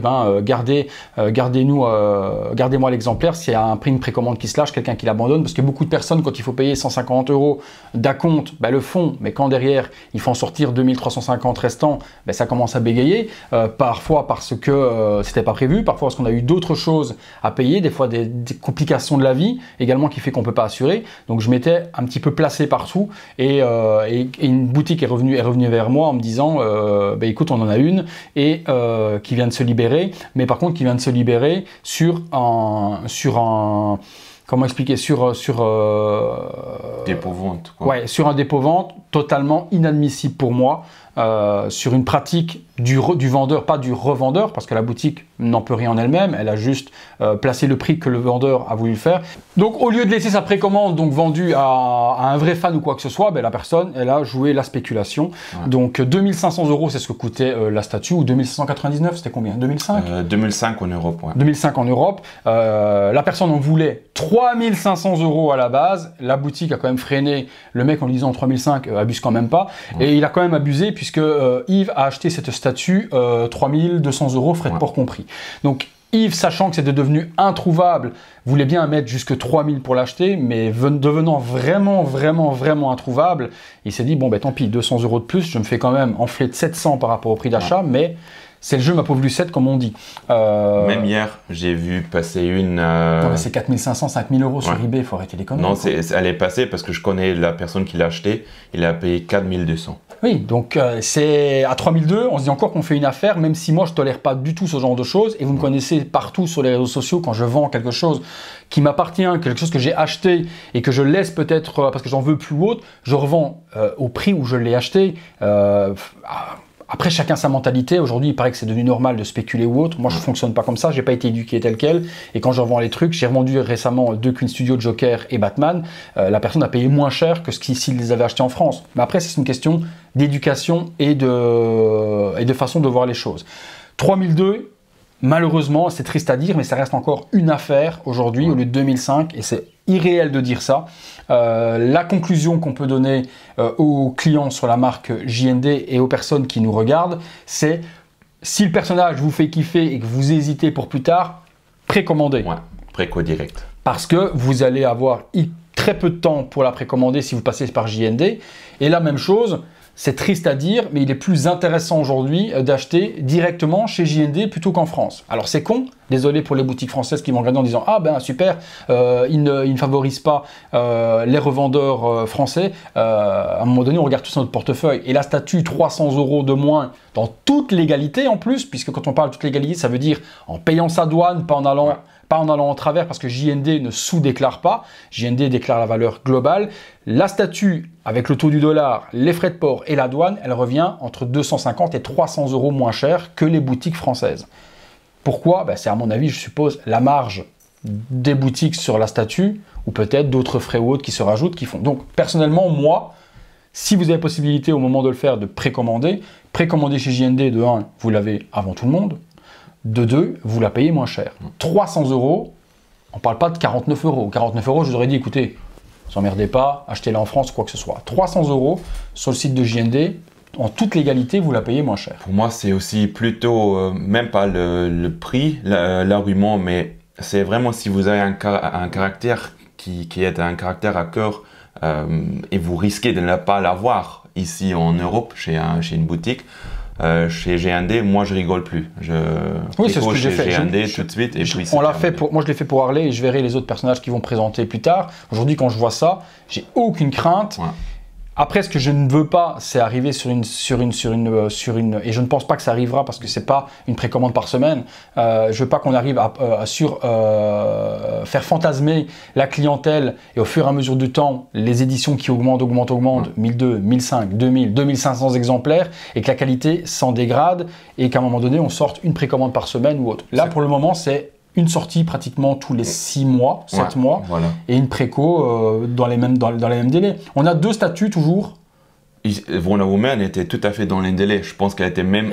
gardez-moi l'exemplaire. S'il y a un prix, une précommande qui se lâche, quelqu'un qui l'abandonne, parce que beaucoup de personnes, quand il faut payer 150 € d'acompte, le font, mais quand derrière, il faut en sortir 2350 restants, ça commence à bégayer, parfois parce que c'était pas prévu, parfois parce qu'on a eu d'autres choses à payer, des fois des complications de la vie également qui fait qu'on peut pas assurer. Donc je m'étais un petit peu placé partout et une boutique est revenue vers moi en me disant écoute, on en a une et qui vient de se libérer, mais par contre qui vient de se libérer sur un comment expliquer, dépôt-vente. Ouais, sur un dépôt-vente totalement inadmissible pour moi. sur une pratique du vendeur, pas du revendeur, parce que la boutique n'en peut rien en elle-même, elle a juste placé le prix que le vendeur a voulu faire. Donc au lieu de laisser sa précommande donc vendue à un vrai fan ou quoi que ce soit, ben, la personne elle a joué la spéculation. Ouais. Donc 2500 €, c'est ce que coûtait la statue, ou 2799, c'était combien? 2005 2005 en Europe. Ouais. 2005 en Europe. La personne en voulait 3500 € à la base. La boutique a quand même freiné. Le mec en lui disant 3005 abuse quand même pas. Ouais. Et il a quand même abusé puisque Yves a acheté cette statue 3200 €, frais de port compris. Donc Yves, sachant que c'était devenu introuvable, voulait bien mettre jusque 3000 pour l'acheter, mais devenant vraiment introuvable, il s'est dit, bon ben tant pis, 200 € de plus, je me fais quand même enfler de 700 par rapport au prix d'achat, mais c'est le jeu ma pauvre Lucette, comme on dit. Même hier, j'ai vu passer une... Non, mais c'est 4500, 5000 € sur eBay, il faut arrêter les conneries. Non, elle est passée parce que je connais la personne qui l'a acheté, il a payé 4200. Oui, donc c'est à 3002, on se dit encore qu'on fait une affaire, même si moi je tolère pas du tout ce genre de choses, et vous me connaissez partout sur les réseaux sociaux quand je vends quelque chose qui m'appartient, quelque chose que j'ai acheté et que je laisse peut-être parce que j'en veux plus ou autre, je revends au prix où je l'ai acheté. Après, chacun sa mentalité. Aujourd'hui, il paraît que c'est devenu normal de spéculer ou autre. Moi, je fonctionne pas comme ça. J'ai pas été éduqué tel quel. Et quand je revends les trucs, j'ai revendu récemment 2 Queen Studio, Joker et Batman. La personne a payé moins cher que s'il les avait achetés en France. Mais après, c'est une question d'éducation et de façon de voir les choses. 3002, malheureusement, c'est triste à dire, mais ça reste encore une affaire aujourd'hui au lieu de 2005. Et c'est irréel de dire ça. La conclusion qu'on peut donner aux clients sur la marque JND et aux personnes qui nous regardent, c'est si le personnage vous fait kiffer et que vous hésitez pour plus tard, précommandez. Ouais, préco direct. Parce que vous allez avoir très peu de temps pour la précommander si vous passez par JND. Et la même chose, c'est triste à dire, mais il est plus intéressant aujourd'hui d'acheter directement chez JND plutôt qu'en France. Alors c'est con, désolé pour les boutiques françaises qui vont regarder en disant « Ah ben super, ils ne favorisent pas les revendeurs français. » À un moment donné, on regarde tout sur notre portefeuille. Et la statue, 300 € de moins dans toute légalité en plus, puisque quand on parle de toute légalité, ça veut dire en payant sa douane, pas en allant en travers, parce que JND ne sous-déclare pas. JND déclare la valeur globale. La statue, avec le taux du dollar, les frais de port et la douane, elle revient entre 250 et 300 € moins cher que les boutiques françaises. Pourquoi? Ben, c'est à mon avis, je suppose, la marge des boutiques sur la statue, ou peut-être d'autres frais ou autres qui se rajoutent, qui font. Donc, personnellement, moi, si vous avez possibilité au moment de le faire de précommander chez JND, de 1, vous l'avez avant tout le monde. De 2, vous la payez moins cher. 300 €, on ne parle pas de 49 €. 49 €, je vous aurais dit, écoutez, ne vous emmerdez pas, achetez-la en France, quoi que ce soit. 300 € sur le site de JND, en toute légalité, vous la payez moins cher. Pour moi, c'est aussi plutôt, même pas le prix, l'argument, mais c'est vraiment si vous avez un caractère qui est un caractère à cœur et vous risquez de ne pas l'avoir ici en Europe, chez une boutique. Chez GND, moi je rigole plus. Oui, c'est ce que j'ai fait. GND tout de suite. Et puis on l'a fait moi je l'ai fait pour Harley et je verrai les autres personnages qui vont présenter plus tard. Aujourd'hui, quand je vois ça, j'ai aucune crainte. Ouais. Après, ce que je ne veux pas, c'est arriver sur une, et je ne pense pas que ça arrivera parce que c'est pas une précommande par semaine. Je veux pas qu'on arrive à faire fantasmer la clientèle et au fur et à mesure du temps, les éditions qui augmentent, 1002, 1005, 2000, 2500 exemplaires et que la qualité s'en dégrade et qu'à un moment donné, on sorte une précommande par semaine ou autre. Là, pour le moment, c'est une sortie pratiquement tous les 6 mois, 7 mois, voilà. Et une préco dans les mêmes délais. On a 2 statuts toujours. Wonder Woman était tout à fait dans les délais. Je pense qu'elle était même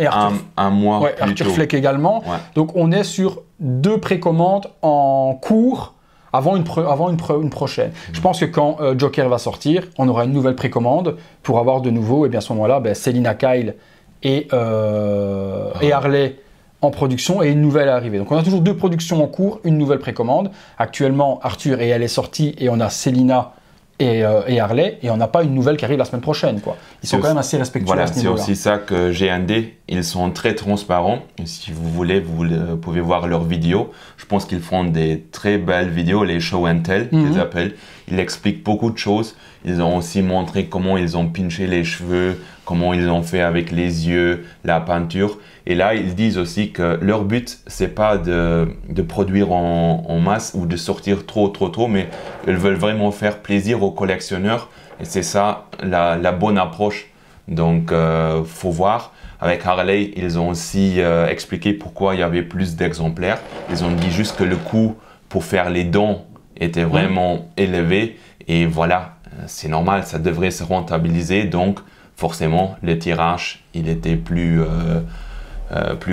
un mois plus Arthur tôt. Fleck également. Ouais. Donc on est sur 2 précommandes en cours avant une prochaine. Je pense que quand Joker va sortir, on aura une nouvelle précommande pour avoir de nouveau, et bien à ce moment-là, Selina Kyle et Harley en production et une nouvelle arrivée. Donc on a toujours 2 productions en cours, une nouvelle précommande. Actuellement, Arthur et elle est sortie et on a Selina et Harley et on n'a pas une nouvelle qui arrive la semaine prochaine. Quoi. Ils sont quand même assez respectueux à ce niveau-là. C'est aussi ça que GND, ils sont très transparents. Et si vous voulez, vous pouvez voir leurs vidéos. Je pense qu'ils font des très belles vidéos, les show and tell, qu'ils appellent. Ils expliquent beaucoup de choses. Ils ont aussi montré comment ils ont pinché les cheveux, comment ils ont fait avec les yeux, la peinture. Et là, ils disent aussi que leur but, c'est pas de produire en masse ou de sortir trop tôt, mais ils veulent vraiment faire plaisir aux collectionneurs. Et c'est ça la bonne approche Donc, faut voir. Avec Harley, ils ont aussi expliqué pourquoi il y avait plus d'exemplaires. Ils ont dit juste que le coût pour faire les dons était vraiment élevé. Et voilà, c'est normal, ça devrait se rentabiliser. Donc, forcément, le tirage, il était plus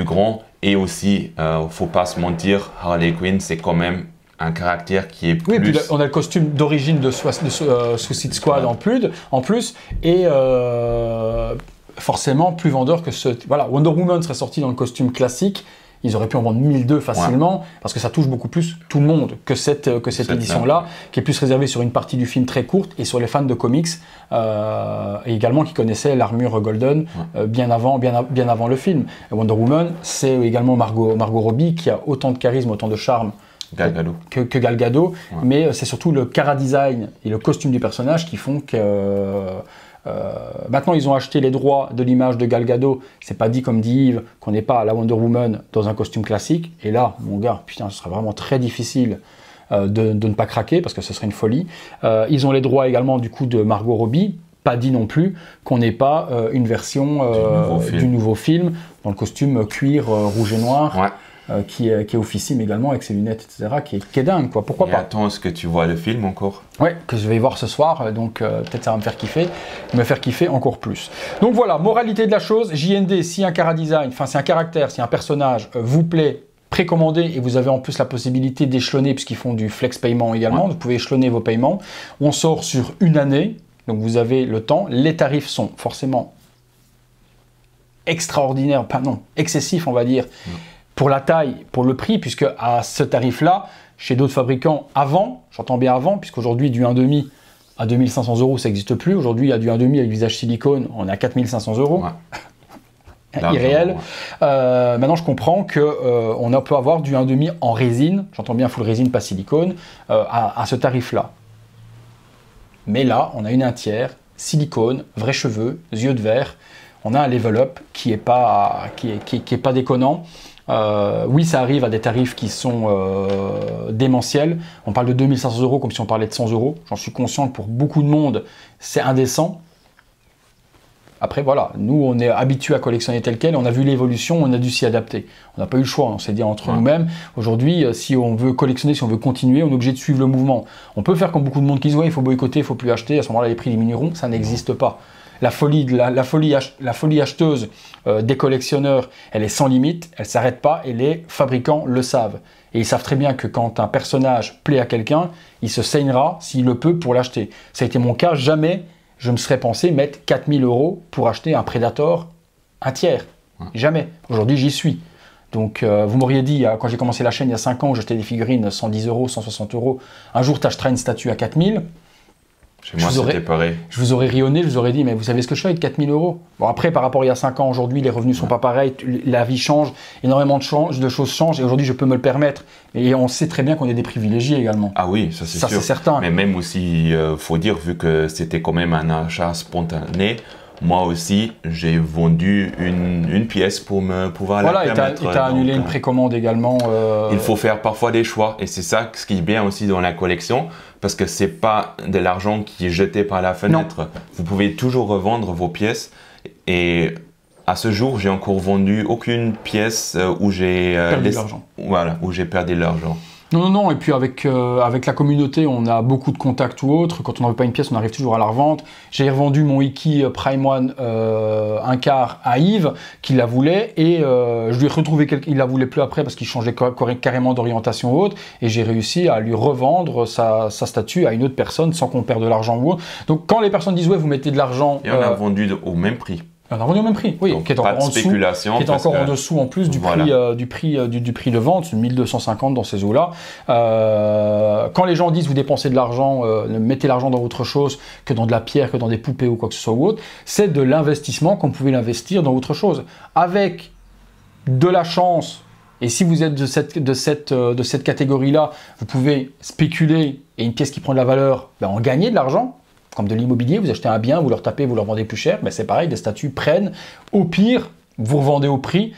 grand. Et aussi, faut pas se mentir, Harley Quinn, c'est quand même un caractère qui est plus... Oui, puis on a le costume d'origine de Suicide Squad en plus et forcément plus vendeur que ce... Voilà, Wonder Woman serait sorti dans le costume classique, ils auraient pu en vendre 1002 facilement, parce que ça touche beaucoup plus tout le monde que cette édition-là, qui est plus réservée sur une partie du film très courte et sur les fans de comics, et également qui connaissaient l'armure Golden bien avant le film. Et Wonder Woman, c'est également Margot Robbie qui a autant de charisme, autant de charme que Gal Gadot, mais c'est surtout le chara-design et le costume du personnage qui font que... maintenant ils ont acheté les droits de l'image de Gal Gadot, c'est pas dit comme dit Yves qu'on n'est pas à la Wonder Woman dans un costume classique, et là mon gars, putain, ce serait vraiment très difficile de ne pas craquer parce que ce serait une folie. Ils ont les droits également du coup de Margot Robbie, pas dit non plus qu'on n'ait pas une version du nouveau film dans le costume cuir rouge et noir. Qui officie mais également avec ses lunettes, etc., qui est dingue, quoi. Pourquoi pas. Attends, est-ce que tu vois le film encore? Ouais, que je vais voir ce soir, donc peut-être ça va me faire kiffer encore plus. Donc voilà, moralité de la chose, JND, si un chara-design, enfin si un caractère, si un personnage vous plaît, précommandez, et vous avez en plus la possibilité d'échelonner, puisqu'ils font du flex paiement également, vous pouvez échelonner vos paiements. On sort sur une année, donc vous avez le temps. Les tarifs sont forcément extraordinaires, excessifs on va dire, pour la taille, pour le prix, puisque à ce tarif-là, chez d'autres fabricants avant, j'entends bien avant, puisqu'aujourd'hui du 1,5 à 2500 €, ça n'existe plus. Aujourd'hui, il y a du 1,5 avec visage silicone, on est à 4500 €. Irréel. Maintenant, je comprends qu'on peut avoir du 1,5 en résine, j'entends bien full résine, pas silicone, à ce tarif-là. Mais là, on a une 1/3, silicone, vrais cheveux, yeux de verre. On a un level up qui est pas déconnant. Oui, ça arrive à des tarifs qui sont démentiels. On parle de 2500 € comme si on parlait de 100 €. J'en suis conscient que pour beaucoup de monde, c'est indécent. Après, voilà, nous, on est habitués à collectionner tel quel. On a vu l'évolution, on a dû s'y adapter. On n'a pas eu le choix, on s'est dit entre nous-mêmes. Aujourd'hui, si on veut collectionner, si on veut continuer, on est obligé de suivre le mouvement. On peut faire comme beaucoup de monde qui disent « ouais, il faut boycotter, il ne faut plus acheter. » À ce moment-là, les prix diminueront. Ça n'existe pas. La folie acheteuse des collectionneurs, elle est sans limite, elle ne s'arrête pas et les fabricants le savent. Et ils savent très bien que quand un personnage plaît à quelqu'un, il se saignera s'il le peut pour l'acheter. Ça a été mon cas, jamais je me serais pensé mettre 4000 € pour acheter un Predator 1/3. Jamais. Aujourd'hui, j'y suis. Donc, vous m'auriez dit, quand j'ai commencé la chaîne il y a 5 ans, où j'achetais des figurines 110 €, 160 €, un jour tu achèteras une statue à 4000. Chez moi, c'était pareil. Je vous aurais rionné, je vous aurais dit, mais vous savez ce que je fais avec 4000 €? Bon, après, par rapport à il y a 5 ans, aujourd'hui, les revenus ne sont pas pareils, la vie change, énormément de choses changent, et aujourd'hui, je peux me le permettre. Et on sait très bien qu'on est des privilégiés également. Ah oui, ça c'est sûr. Ça, c'est certain. Mais même aussi, faut dire, vu que c'était quand même un achat spontané, moi aussi, j'ai vendu une pièce pour pouvoir la permettre. Voilà, et tu as annulé une précommande également. Il faut faire parfois des choix, et c'est ça ce qui est bien aussi dans la collection, parce que c'est pas de l'argent qui est jeté par la fenêtre. Non. Vous pouvez toujours revendre vos pièces, et à ce jour, j'ai encore vendu aucune pièce où j'ai perdu de l'argent. Voilà, où j'ai perdu de l'argent. Non, et puis avec la communauté, on a beaucoup de contacts ou autres. Quand on n'en veut pas une pièce, on arrive toujours à la revente. J'ai revendu mon Iki Prime One un quart à Yves, qui la voulait, et je lui ai retrouvé quelqu'un, il la voulait plus après parce qu'il changeait carrément d'orientation ou autre, et j'ai réussi à lui revendre sa statue à une autre personne sans qu'on perde de l'argent ou autre. Donc quand les personnes disent « ouais, vous mettez de l'argent… » Et on a vendu au même prix. On a vendu au même prix, oui, donc, qui est encore en dessous en plus du prix de vente, 1250 dans ces eaux-là. Quand les gens disent vous dépensez de l'argent, mettez l'argent dans autre chose que dans de la pierre, que dans des poupées ou quoi que ce soit ou autre, c'est de l'investissement comme vous pouvez l'investir dans autre chose. Avec de la chance, et si vous êtes de cette catégorie-là, vous pouvez spéculer et une pièce qui prend de la valeur, en gagner de l'argent. Comme de l'immobilier, vous achetez un bien, vous le retapez, vous le revendez plus cher, c'est pareil, des statues prennent. Au pire, vous revendez au prix.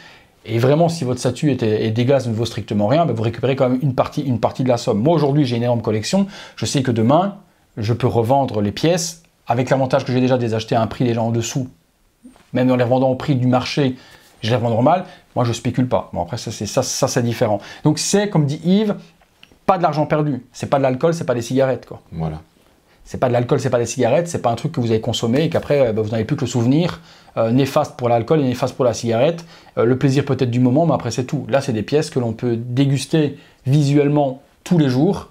Et vraiment, si votre statue est dégueulasse, ne vaut strictement rien, vous récupérez quand même une partie de la somme. Moi, aujourd'hui, j'ai une énorme collection. Je sais que demain, je peux revendre les pièces avec l'avantage que j'ai déjà de les acheter à un prix déjà en dessous même en les revendant au prix du marché, je les revends normal. Moi, je spécule pas. Bon, après, ça c'est différent. Donc, c'est, comme dit Yves, pas de l'argent perdu. C'est pas de l'alcool, c'est pas des cigarettes, quoi. Voilà. C'est pas de l'alcool, c'est pas des cigarettes, c'est pas un truc que vous avez consommé et qu'après, vous n'avez plus que le souvenir néfaste pour l'alcool et néfaste pour la cigarette. Le plaisir peut-être du moment, mais après, c'est tout. Là, c'est des pièces que l'on peut déguster visuellement tous les jours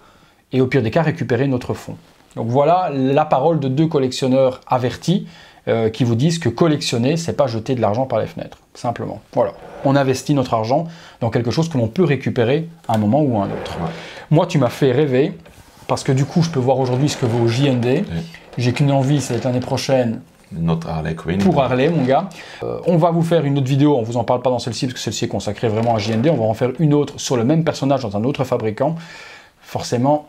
et au pire des cas, récupérer notre fonds. Donc voilà la parole de 2 collectionneurs avertis qui vous disent que collectionner, c'est pas jeter de l'argent par les fenêtres, simplement. Voilà, on investit notre argent dans quelque chose que l'on peut récupérer à un moment ou à un autre. Ouais. Moi, tu m'as fait rêver, parce que du coup, je peux voir aujourd'hui ce que vaut JND. Oui. J'ai qu'une envie, c'est d'être l'année prochaine notre Harley Quinn. Pour Harley, mon gars. On va vous faire une autre vidéo, on ne vous en parle pas dans celle-ci, parce que celle-ci est consacrée vraiment à JND. On va en faire une autre sur le même personnage dans un autre fabricant. Forcément,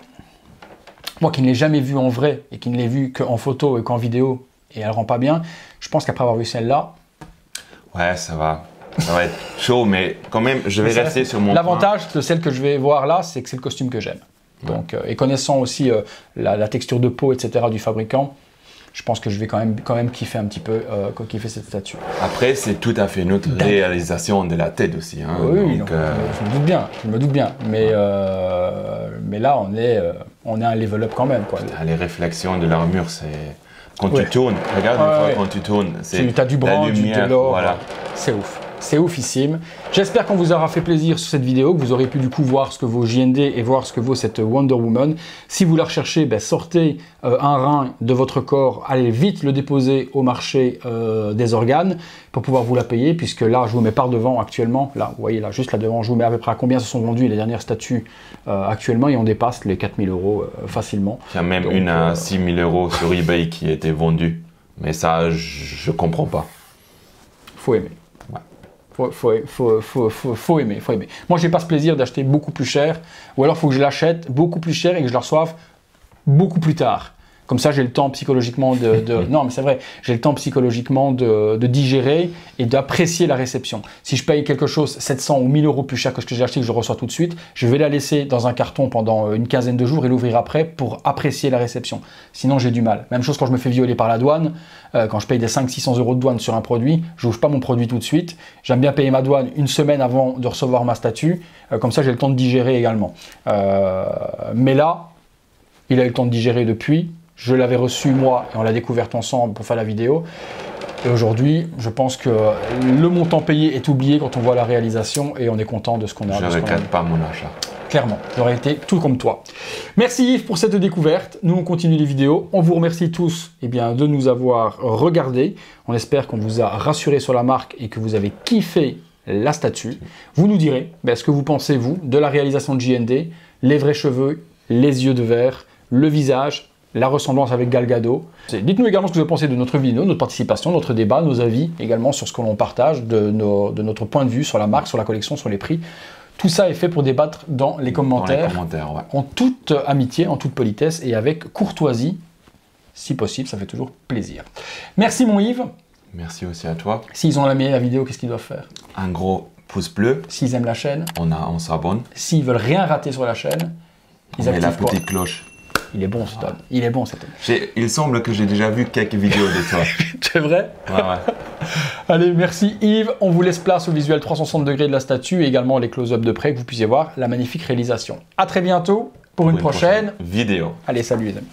moi qui ne l'ai jamais vu en vrai, et qui ne l'ai vu qu'en photo et qu'en vidéo, et elle rend pas bien, je pense qu'après avoir vu celle-là... Ouais, ça va être chaud, mais quand même, je vais rester sur mon point. L'avantage de celle que je vais voir là, c'est que c'est le costume que j'aime. Donc, et connaissant aussi la texture de peau, etc. du fabricant, je pense que je vais quand même kiffer un petit peu kiffer cette statue. Après, c'est tout à fait notre réalisation de la tête aussi. Hein, oui, donc, je me doute bien. Mais là, on est un level up quand même. Quoi. Les réflexions de l'armure, c'est... Quand tu tournes, regarde une fois quand tu tournes, tu as du blanc, de l'or, voilà. C'est ouf. C'est oufissime. J'espère qu'on vous aura fait plaisir sur cette vidéo, que vous aurez pu du coup voir ce que vaut JND et voir ce que vaut cette Wonder Woman. Si vous la recherchez, sortez un rein de votre corps, allez vite le déposer au marché des organes pour pouvoir vous la payer, puisque là, je vous mets par devant actuellement, là, vous voyez là, juste là devant, je vous mets à peu près à combien se sont vendues les dernières statues actuellement, et on dépasse les 4 000 € facilement. Il y a même une à 6 000 € sur eBay qui a été vendue, mais ça, je comprends pas. Faut aimer. Faut aimer. Moi, j'ai pas ce plaisir d'acheter beaucoup plus cher, ou alors il faut que je l'achète beaucoup plus cher et que je la reçoive beaucoup plus tard. Comme ça, j'ai le temps psychologiquement non, mais c'est vrai, j'ai le temps psychologiquement de digérer et d'apprécier la réception. Si je paye quelque chose 700 ou 1000 € plus cher que ce que j'ai acheté, que je reçois tout de suite, je vais la laisser dans un carton pendant une quinzaine de jours et l'ouvrir après pour apprécier la réception. Sinon, j'ai du mal. Même chose quand je me fais violer par la douane, quand je paye des 500-600 € de douane sur un produit, je n'ouvre pas mon produit tout de suite. J'aime bien payer ma douane une semaine avant de recevoir ma statue. Comme ça, j'ai le temps de digérer également. Mais là, il a eu le temps de digérer depuis. Je l'avais reçu moi et on l'a découverte ensemble pour faire la vidéo. Et aujourd'hui, je pense que le montant payé est oublié quand on voit la réalisation et on est content de ce qu'on a. Je ne regrette pas mon achat. Clairement, j'aurais été tout comme toi. Merci Yves pour cette découverte. Nous, on continue les vidéos. On vous remercie tous de nous avoir regardés. On espère qu'on vous a rassuré sur la marque et que vous avez kiffé la statue. Vous nous direz ce que vous pensez, vous, de la réalisation de JND, les vrais cheveux, les yeux de verre, le visage, la ressemblance avec Gal Gadot. Dites-nous également ce que vous pensez de notre vidéo, notre participation, notre débat, nos avis également sur ce que l'on partage, de notre point de vue sur la marque, sur la collection, sur les prix. Tout ça est fait pour débattre dans les commentaires, ouais. En toute amitié, en toute politesse et avec courtoisie, si possible, ça fait toujours plaisir. Merci mon Yves. Merci aussi à toi. S'ils ont aimé la vidéo, qu'est-ce qu'ils doivent faire? Un gros pouce bleu. S'ils aiment la chaîne. On s'abonne. S'ils veulent rien rater sur la chaîne, ils activent la petite cloche. Il est bon cet homme. Il est bon cet homme. Il semble que j'ai déjà vu quelques vidéos de toi. C'est vrai? Ouais. Allez, merci Yves. On vous laisse place au visuel 360 degrés de la statue et également les close-up de près que vous puissiez voir la magnifique réalisation. À très bientôt pour une prochaine vidéo. Allez, salut les amis.